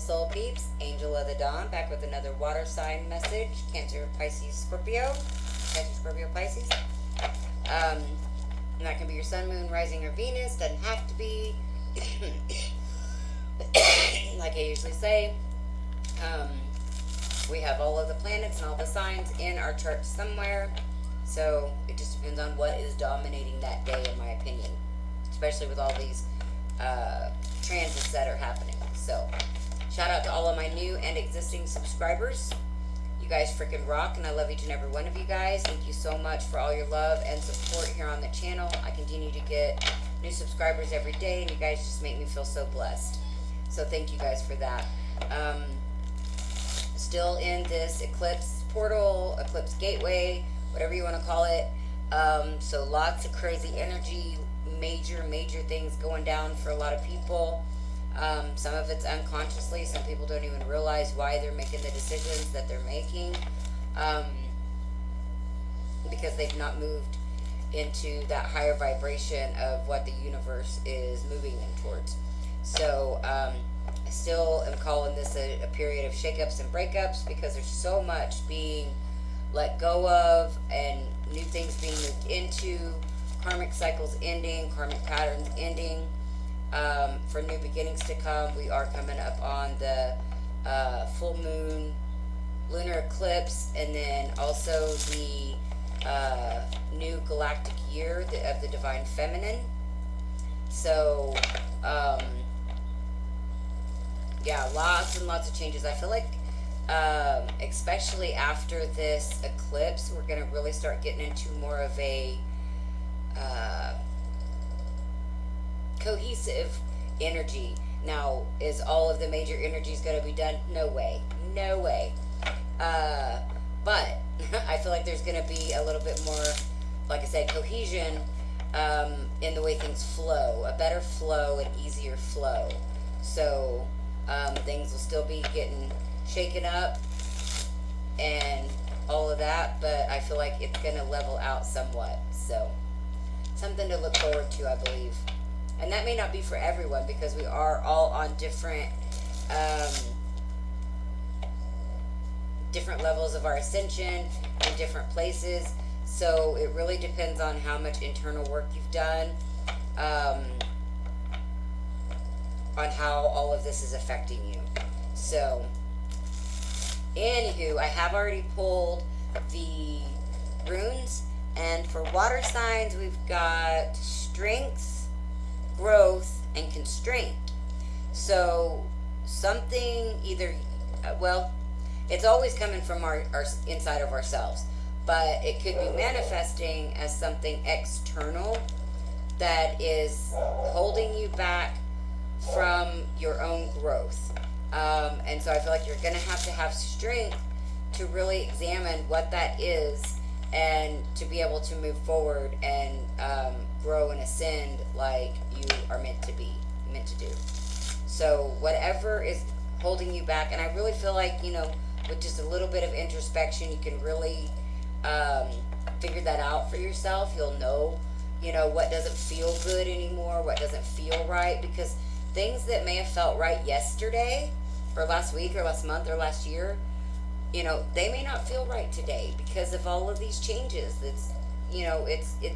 soul peeps, Angel of the Dawn, back with another water sign message. Cancer, Pisces, Scorpio. Cancer, Scorpio, Pisces. And that can be your sun, moon, rising, or Venus. Doesn't have to be. Like I usually say, we have all of the planets and all the signs in our chart somewhere. So it just depends on what is dominating that day, in my opinion. Especially with all these transits that are happening. So shout out to all of my new and existing subscribers. You guys freaking rock, and I love each and every one of you guys. Thank you so much for all your love and support here on the channel. I continue to get new subscribers every day, and you guys just make me feel so blessed. So thank you guys for that. Still in this eclipse portal, eclipse gateway, whatever you want to call it. So lots of crazy energy, major things going down for a lot of people. Some of it's unconsciously. Some people don't even realize why they're making the decisions that they're making, because they've not moved into that higher vibration of what the universe is moving them towards. So I still am calling this a period of shakeups and breakups, because there's so much being let go of and new things being moved into, karmic cycles ending, karmic patterns ending, for new beginnings to come. We are coming up on the full moon lunar eclipse, and then also the new galactic year of the divine feminine. So yeah, lots and lots of changes. I feel like especially after this eclipse, we're going to really start getting into more of a cohesive energy. Now, is all of the major energies going to be done? No way. No way. But I feel like there's going to be a little bit more, like I said, cohesion in the way things flow. A better flow, an easier flow. So things will still be getting shaken up and all of that, but I feel like it's going to level out somewhat. So something to look forward to, I believe. And that may not be for everyone, because we are all on different different levels of our ascension in different places. So it really depends on how much internal work you've done, on how all of this is affecting you. So anywho, I have already pulled the runes, and for water signs we've got strength, growth, and constraint. So something either, well, it's always coming from our inside of ourselves, but it could be manifesting as something external that is holding you back from your own growth. And so I feel like you're going to have strength to really examine what that is, and to be able to move forward and grow and ascend like you are meant to do. So whatever is holding you back, and I really feel like, with just a little bit of introspection, you can really figure that out for yourself. You'll know, what doesn't feel good anymore, what doesn't feel right, because things that may have felt right yesterday, or last week, or last month, or last year, they may not feel right today because of all of these changes. It's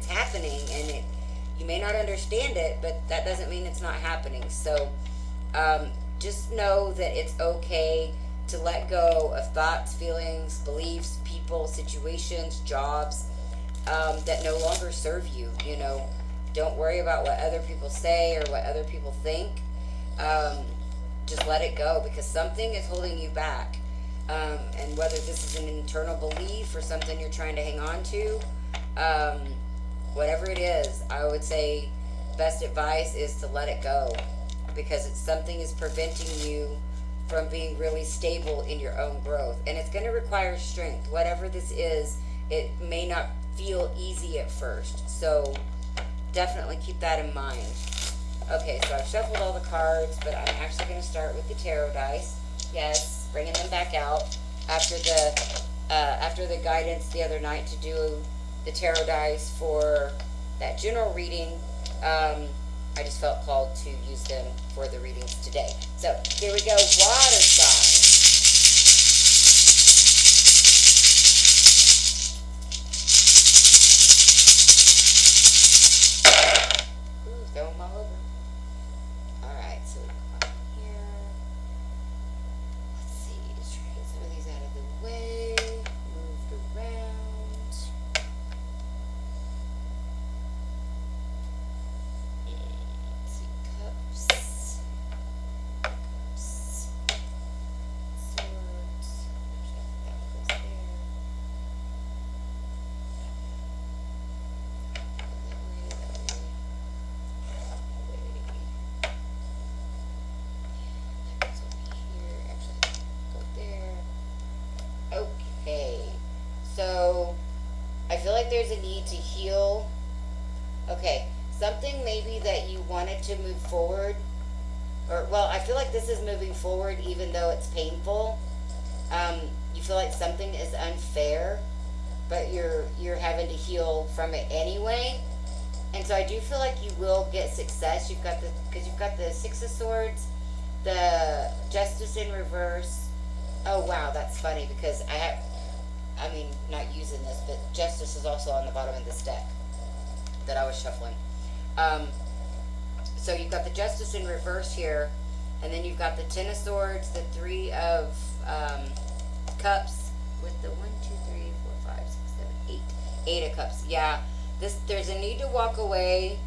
happening, and you may not understand it, but that doesn't mean it's not happening. So just know that it's okay to let go of thoughts, feelings, beliefs, people, situations, jobs that no longer serve you. Don't worry about what other people say or what other people think. Just let it go, because something is holding you back. And whether this is an internal belief or something you're trying to hang on to, whatever it is, I would say best advice is to let it go, because something is preventing you from being really stable in your own growth. And it's going to require strength. Whatever this is, it may not feel easy at first. So definitely keep that in mind. Okay, so I've shuffled all the cards, but I'm actually going to start with the tarot dice. Yes, bringing them back out after the guidance the other night to do the tarot dice for that general reading. I just felt called to use them for the readings today. So here we go, water signs. Ooh, throw them all over. Alright, so we come up here. Let's see, let's try to get some of these out of the way. Moved around. Let's see, cups. Swords. Actually, that one goes there. That way. That goes over here. Actually, go there. Okay. So, I feel like there's a need to heal. Okay. Something maybe that you wanted to move forward. Or, well, I feel like this is moving forward even though it's painful. You feel like something is unfair, but you're having to heal from it anyway. And so I do feel like you will get success. Because you've got the Six of Swords, the Justice in reverse. Oh wow, that's funny because not using this, but Justice is also on the bottom of this deck that I was shuffling. So you've got the Justice in reverse here, and then you've got the Ten of Swords, the Three of Cups, with the 1, 2, 3, 4, 5, 6, 7, 8. 8 of Cups. Yeah, there's a need to walk away.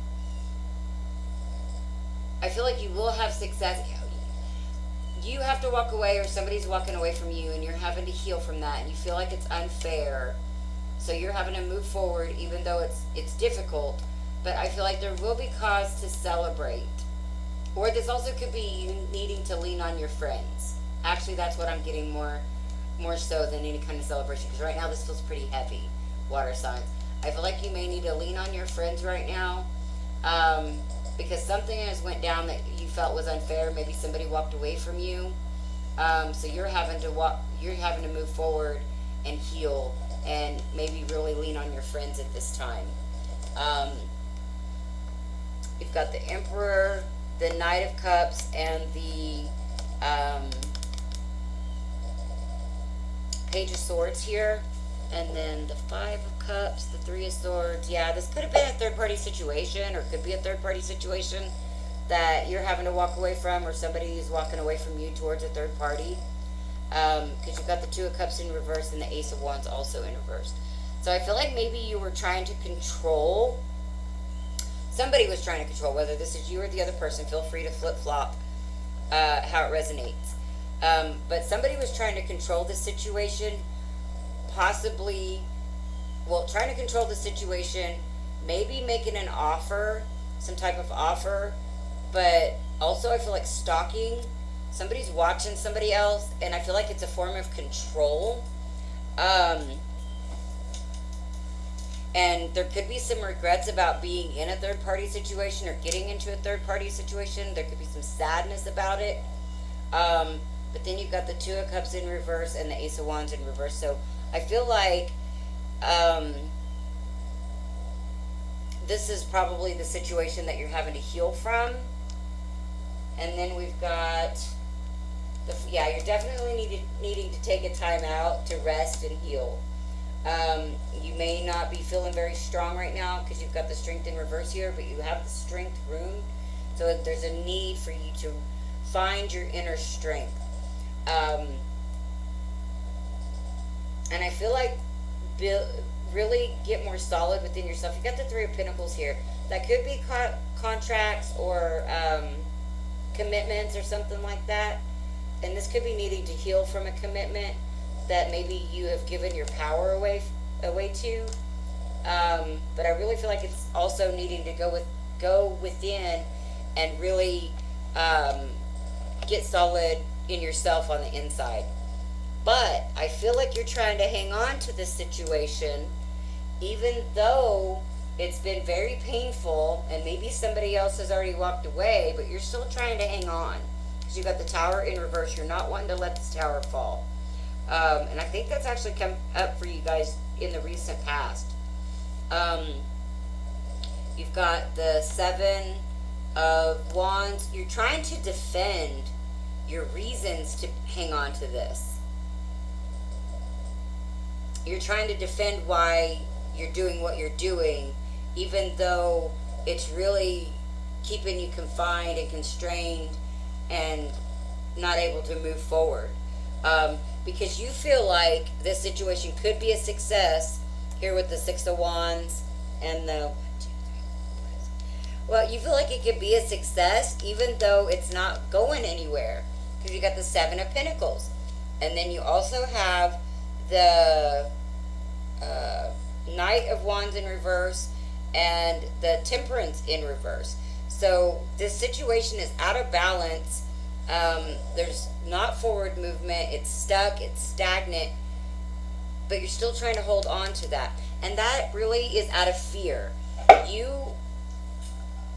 I feel like you will have success. You have to walk away, or somebody's walking away from you, and you're having to heal from that, and you feel like it's unfair. So you're having to move forward, even though it's difficult. But I feel like there will be cause to celebrate. Or this also could be you needing to lean on your friends. Actually, that's what I'm getting more so than any kind of celebration. Because right now this feels pretty heavy, water signs. I feel like you may need to lean on your friends right now. Because something has went down that you felt was unfair. Maybe somebody walked away from you. So you're having to move forward and heal. And maybe really lean on your friends at this time. You've got the Emperor, the Knight of Cups, and the Page of Swords here. And then the Five of Cups, the Three of Swords. Yeah, this could have been a third-party situation, or could be a third-party situation that you're having to walk away from, or somebody is walking away from you towards a third party. Because you've got the Two of Cups in reverse and the Ace of Wands also in reverse. So I feel like maybe you were trying to control. Somebody was trying to control, whether this is you or the other person. Feel free to flip-flop how it resonates. But somebody was trying to control the situation, possibly, trying to control the situation, maybe making an offer, some type of offer, but also I feel like stalking. Somebody's watching somebody else, and I feel like it's a form of control. And there could be some regrets about being in a third-party situation or getting into a third-party situation. There could be some sadness about it. But then you've got the Two of Cups in reverse and the Ace of Wands in reverse. So I feel like this is probably the situation that you're having to heal from. And then we've got, you're definitely needing to take a time out to rest and heal. You may not be feeling very strong right now because you've got the Strength in reverse here, but you have the Strength rune. So there's a need for you to find your inner strength. And I feel like really get more solid within yourself. You've got the Three of Pentacles here. That could be contracts or commitments or something like that. And this could be needing to heal from a commitment that maybe you have given your power away to. But I really feel like it's also needing to go within and really get solid in yourself on the inside. But I feel like you're trying to hang on to this situation, even though it's been very painful and maybe somebody else has already walked away, but you're still trying to hang on. Because you've got the Tower in reverse. You're not wanting to let this tower fall. And I think that's actually come up for you guys in the recent past. You've got the Seven of Wands, you're trying to defend your reasons to hang on to this. You're trying to defend why you're doing what you're doing, even though it's really keeping you confined and constrained and not able to move forward. Because you feel like this situation could be a success here with the Six of Wands and the... Well, you feel like it could be a success even though it's not going anywhere. Because you got the Seven of Pentacles. And then you also have the Knight of Wands in reverse and the Temperance in reverse. So this situation is out of balance. There's not forward movement. It's stuck. It's stagnant. But you're still trying to hold on to that. And that really is out of fear. You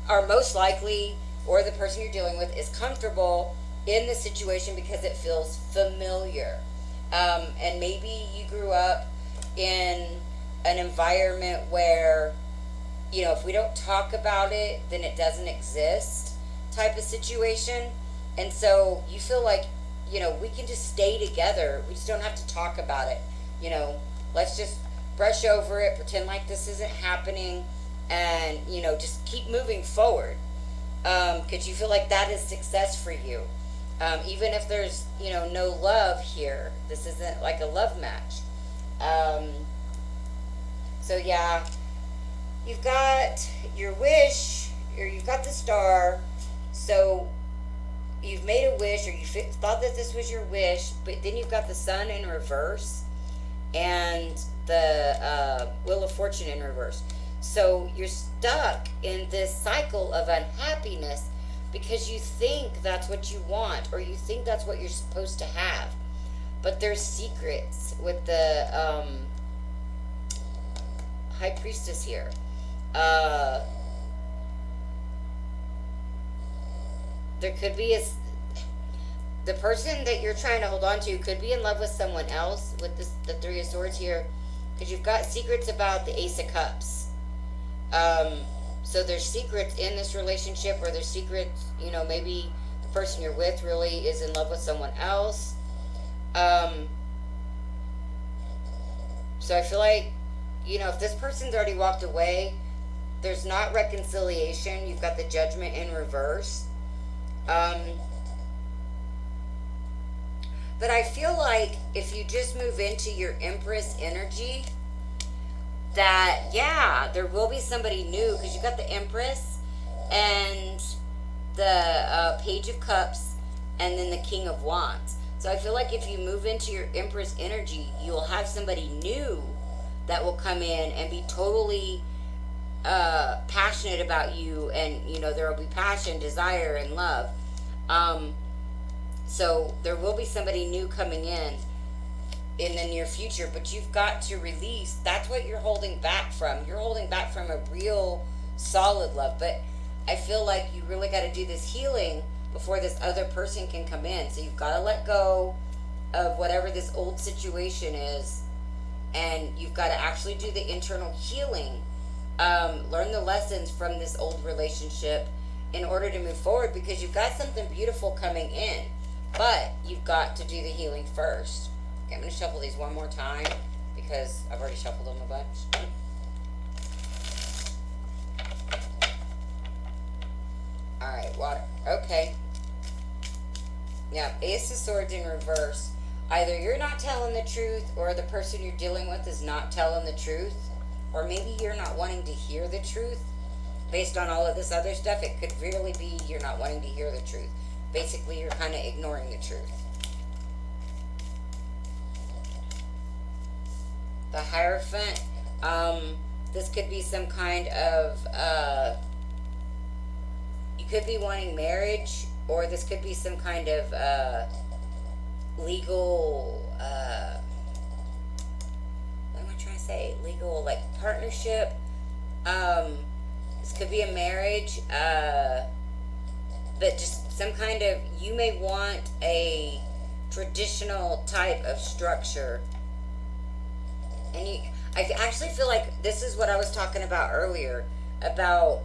are most likely, or the person you're dealing with, is comfortable in the situation because it feels familiar. And maybe you grew up in an environment where, you know, if we don't talk about it, then it doesn't exist type of situation. And so you feel like, you know, we can just stay together. We just don't have to talk about it. You know, let's just brush over it, pretend like this isn't happening, and, you know, just keep moving forward. Because you feel like that is success for you. Even if there's, you know, no love here. This isn't like a love match. So, yeah, you've got your wish, or you've got the Star. So you've made a wish, or you thought that this was your wish, but then you've got the Sun in reverse and the Wheel of Fortune in reverse. So you're stuck in this cycle of unhappiness because you think that's what you want, or you think that's what you're supposed to have. But there's secrets with the High Priestess here. There could be the person that you're trying to hold on to could be in love with someone else with the Three of Swords here, because you've got secrets about the Ace of Cups. So there's secrets in this relationship, or there's secrets, you know, maybe the person you're with really is in love with someone else. So I feel like, you know, if this person's already walked away, there's not reconciliation. You've got the Judgment in reverse. But I feel like if you just move into your Empress energy, that, yeah, there will be somebody new, because you got the Empress and the Page of Cups and then the King of Wands. So I feel like if you move into your Empress energy, you'll have somebody new that will come in and be totally passionate about you, and, you know, there will be passion, desire, and love. So there will be somebody new coming in the near future, but you've got to release. That's what you're holding back from. You're holding back from a real solid love, but I feel like you really got to do this healing before this other person can come in. So you've got to let go of whatever this old situation is, and you've got to actually do the internal healing. Learn the lessons from this old relationship in order to move forward, because you've got something beautiful coming in, but you've got to do the healing first. Okay, I'm going to shuffle these one more time because I've already shuffled them a bunch. Alright, water. Okay. Now, Ace of Swords in reverse. Either you're not telling the truth, or the person you're dealing with is not telling the truth. Or maybe you're not wanting to hear the truth. Based on all of this other stuff, it could really be you're not wanting to hear the truth. Basically, you're kind of ignoring the truth. The Hierophant. This could be some kind of... you could be wanting marriage, or this could be some kind of legal... what am I trying to say? Legal, like, partnership. This could be a marriage, but just some kind of, you may want a traditional type of structure. And I actually feel like this is what I was talking about earlier, about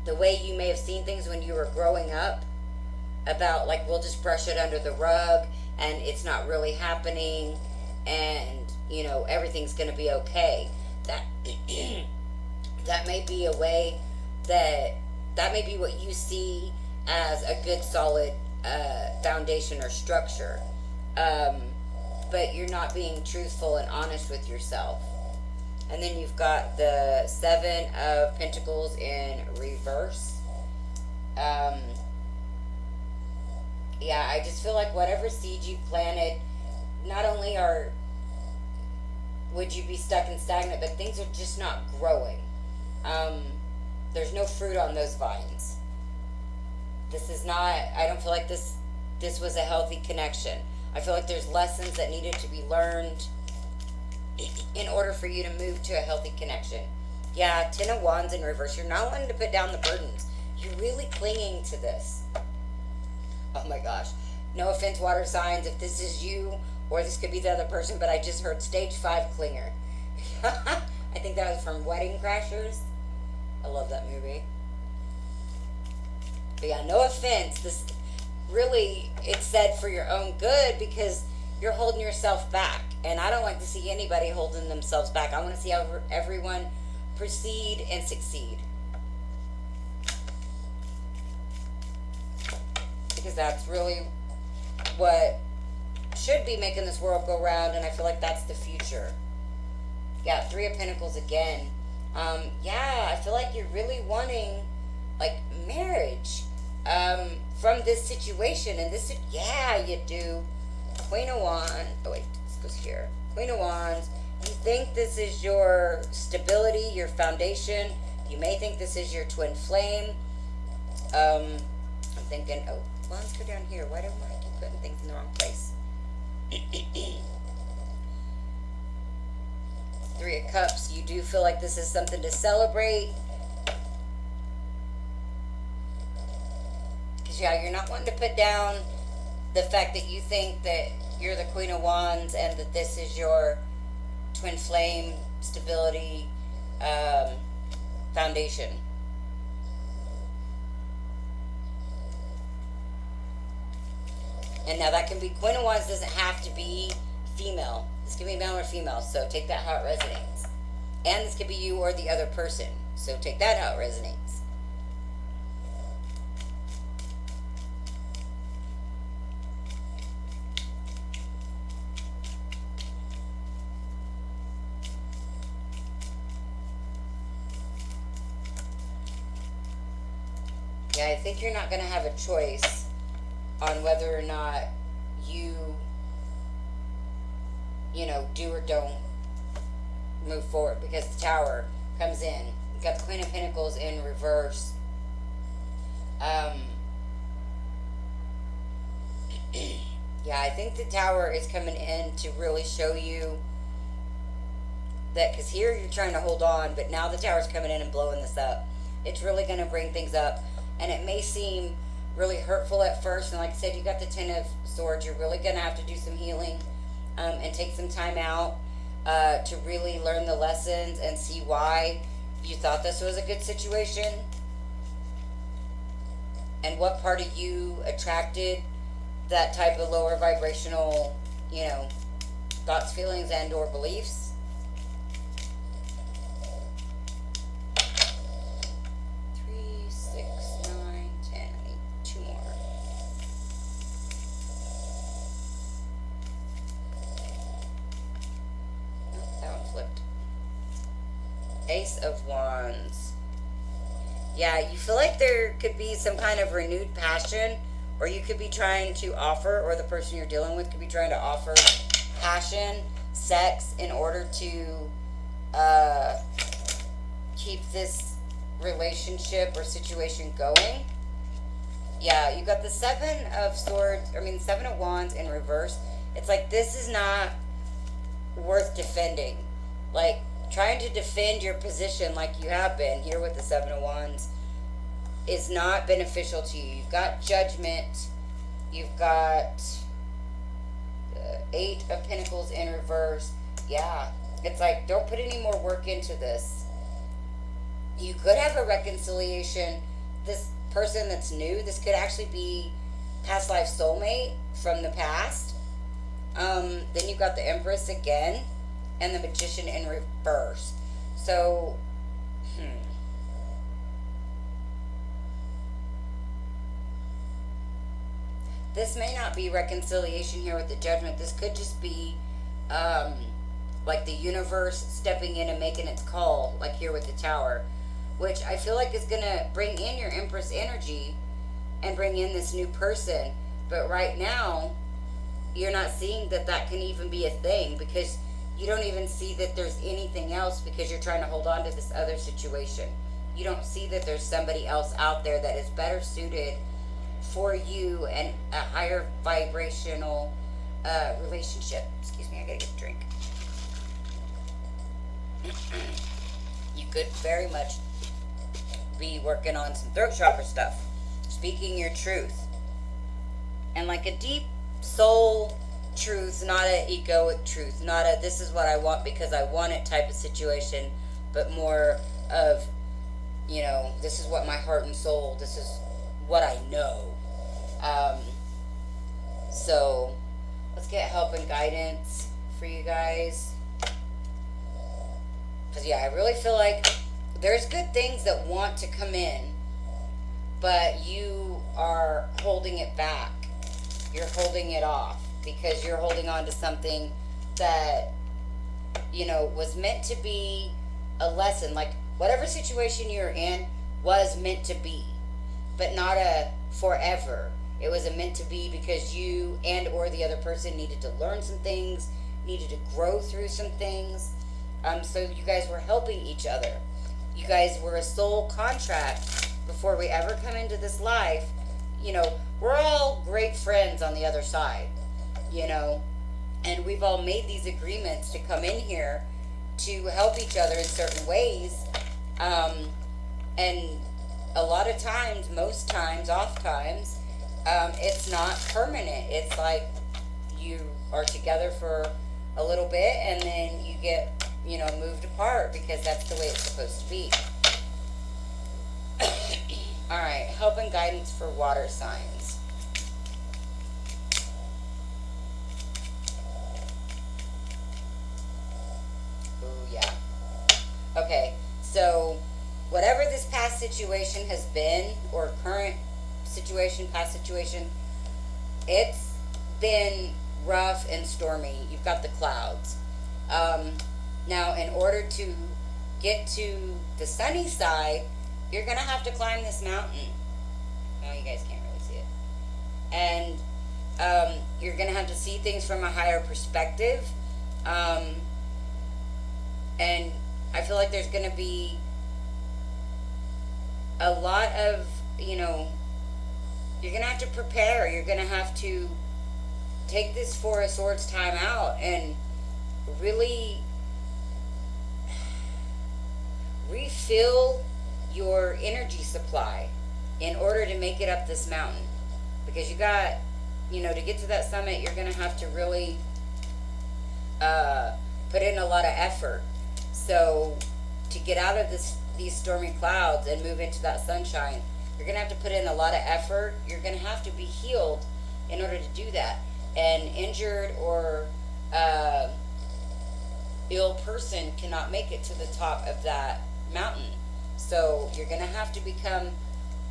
the way you may have seen things when you were growing up, about like, we'll just brush it under the rug and it's not really happening, and you know, everything's going to be okay. That that may be a way that may be what you see as a good solid foundation or structure, but you're not being truthful and honest with yourself. And then you've got the Seven of Pentacles in reverse. Yeah, I just feel like whatever seed you planted, not only would you be stuck and stagnant, but things are just not growing. There's no fruit on those vines. This is not, I don't feel like this was a healthy connection. I feel like there's lessons that needed to be learned in order for you to move to a healthy connection. Yeah, Ten of Wands in reverse. You're not wanting to put down the burdens. You're really clinging to this. Oh my gosh. No offense, water signs, if this is you, or this could be the other person, but I just heard stage 5 clinger. I think that was from Wedding Crashers. I love that movie. But yeah, no offense. This really, it's said for your own good, because you're holding yourself back. And I don't like to see anybody holding themselves back. I want to see everyone proceed and succeed. Because that's really what should be making this world go round, and I feel like that's the future. Yeah, Three of Pentacles again. Yeah, I feel like you're really wanting, like, marriage from this situation. And this, yeah, you do. Queen of Wands. Oh, wait, this goes here. Queen of Wands. You think this is your stability, your foundation. You may think this is your twin flame. I'm thinking, oh, wands go down here. Why do I keep putting things in the wrong place? Three of Cups. You do feel like this is something to celebrate. Because, yeah, you're not wanting to put down the fact that you think that you're the Queen of Wands and that this is your twin flame stability foundation. And now that can be, Queen of Wands doesn't have to be female. This can be male or female, so take that how it resonates. And this could be you or the other person, so take that how it resonates. Yeah, I think you're not going to have a choice on whether or not you know, do or don't move forward, because the Tower comes in. You've got the Queen of Pentacles in reverse. Yeah, I think the Tower is coming in to really show you that, because here you're trying to hold on, but now the Tower's coming in and blowing this up. It's really going to bring things up, and it may seem really hurtful at first, and like I said, you got the Ten of Swords. You're really going to have to do some healing and take some time out to really learn the lessons and see why you thought this was a good situation, and what part of you attracted that type of lower vibrational, you know, thoughts, feelings, and or beliefs. 3, 6, 9, 10. I need 2 more. Oh, that one flipped. Ace of Wands. Yeah, you feel like there could be some kind of renewed passion, or you could be trying to offer, or the person you're dealing with could be trying to offer passion, sex, in order to keep this relationship or situation going. Yeah, you got the Seven of Wands in reverse. It's like, this is not worth defending. Like, trying to defend your position like you have been here with the Seven of Wands is not beneficial to you. You've got Judgment. You've got the Eight of Pentacles in reverse. Yeah, it's like, don't put any more work into this. You could have a reconciliation this person that's new, this could actually be past life soulmate from the past. Then you've got the Empress again and the Magician in reverse. So, this may not be reconciliation here with the Judgment. This could just be like the universe stepping in and making its call, like here with the Tower, which I feel like is going to bring in your Empress energy and bring in this new person. But right now, you're not seeing that that can even be a thing, because you don't even see that there's anything else, because you're trying to hold on to this other situation. You don't see that there's somebody else out there that is better suited for you and a higher vibrational relationship. Excuse me, I gotta get a drink. You could very much be working on some throat chakra stuff, speaking your truth, and like a deep soul truth, not an egoic truth, not a this is what I want because I want it type of situation, but more of, you know, this is what my heart and soul, this is what I know. So let's get help and guidance for you guys, because yeah, I really feel like there's good things that want to come in, but you are holding it back. You're holding it off because you're holding on to something that, you know, was meant to be a lesson. Like whatever situation you're in was meant to be, but not a forever. It was a meant to be because you and or the other person needed to learn some things, needed to grow through some things. So you guys were helping each other. You guys were a soul contract before we ever come into this life. You know, we're all great friends on the other side, you know, and we've all made these agreements to come in here to help each other in certain ways. And a lot of times, most times, oft times, it's not permanent. It's like you are together for a little bit and then you get, you know, moved apart because that's the way it's supposed to be. All right, help and guidance for water signs. Oh, yeah. Okay, so whatever this past situation has been, or current situation, past situation, it's been rough and stormy. You've got the clouds. Now, in order to get to the sunny side, you're going to have to climb this mountain. No, you guys can't really see it. And you're going to have to see things from a higher perspective. And I feel like there's going to be a lot of, you know, you're going to have to prepare. You're going to have to take this Four of Swords time out and really refill your energy supply in order to make it up this mountain, because you got, you know, to get to that summit, you're going to have to really put in a lot of effort. So to get out of these stormy clouds and move into that sunshine, you're going to have to put in a lot of effort. You're going to have to be healed in order to do that. An injured or ill person cannot make it to the top of that mountain. So you're going to have to become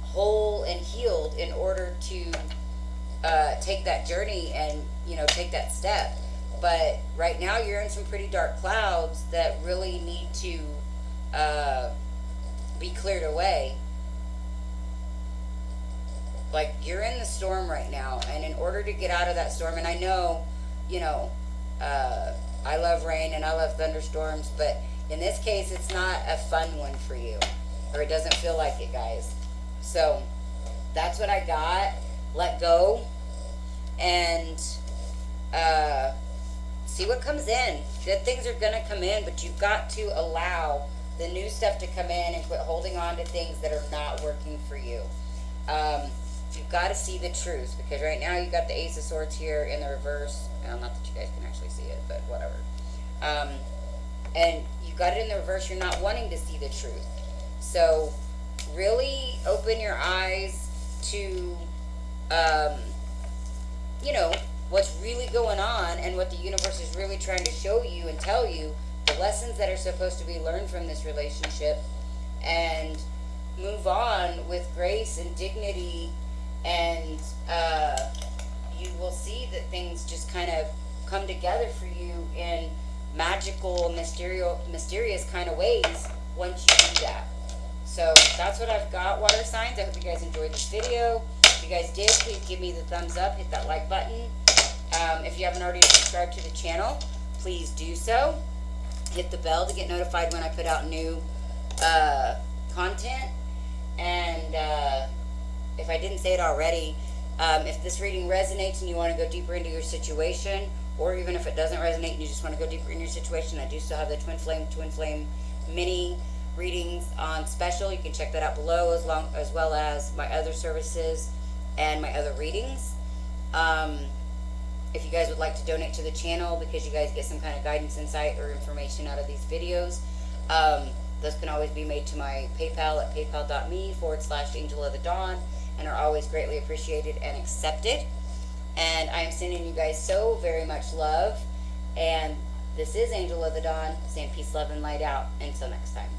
whole and healed in order to take that journey and, you know, take that step. But right now you're in some pretty dark clouds that really need to be cleared away. Like, you're in the storm right now, and in order to get out of that storm, and I know, you know, I love rain and I love thunderstorms, but in this case, it's not a fun one for you, or it doesn't feel like it, guys. So that's what I got. Let go and see what comes in. Good things are going to come in, but you've got to allow the new stuff to come in and quit holding on to things that are not working for you. You've got to see the truth, because right now you've got the Ace of Swords here in the reverse. Well, not that you guys can actually see it, but whatever. And you've got it in the reverse. You're not wanting to see the truth. So really open your eyes to, you know, what's really going on and what the universe is really trying to show you and tell you, the lessons that are supposed to be learned from this relationship, and move on with grace and dignity, and you will see that things just kind of come together for you in magical, mysterious kind of ways once you do that. So that's what I've got, water signs. I hope you guys enjoyed this video. If you guys did, please give me the thumbs up, hit that like button. If you haven't already subscribed to the channel, please do so. Hit the bell to get notified when I put out new content. And if I didn't say it already, if this reading resonates and you want to go deeper into your situation, or even if it doesn't resonate and you just want to go deeper in your situation, I do still have the Twinflame mini readings on special. You can check that out below, as well as my other services and my other readings. If you guys would like to donate to the channel because you guys get some kind of guidance, insight, or information out of these videos, those can always be made to my PayPal at paypal.me/Angel of the Dawn, and are always greatly appreciated and accepted. And I am sending you guys so very much love. And this is Angel of the Dawn saying peace, love, and light out. Until next time.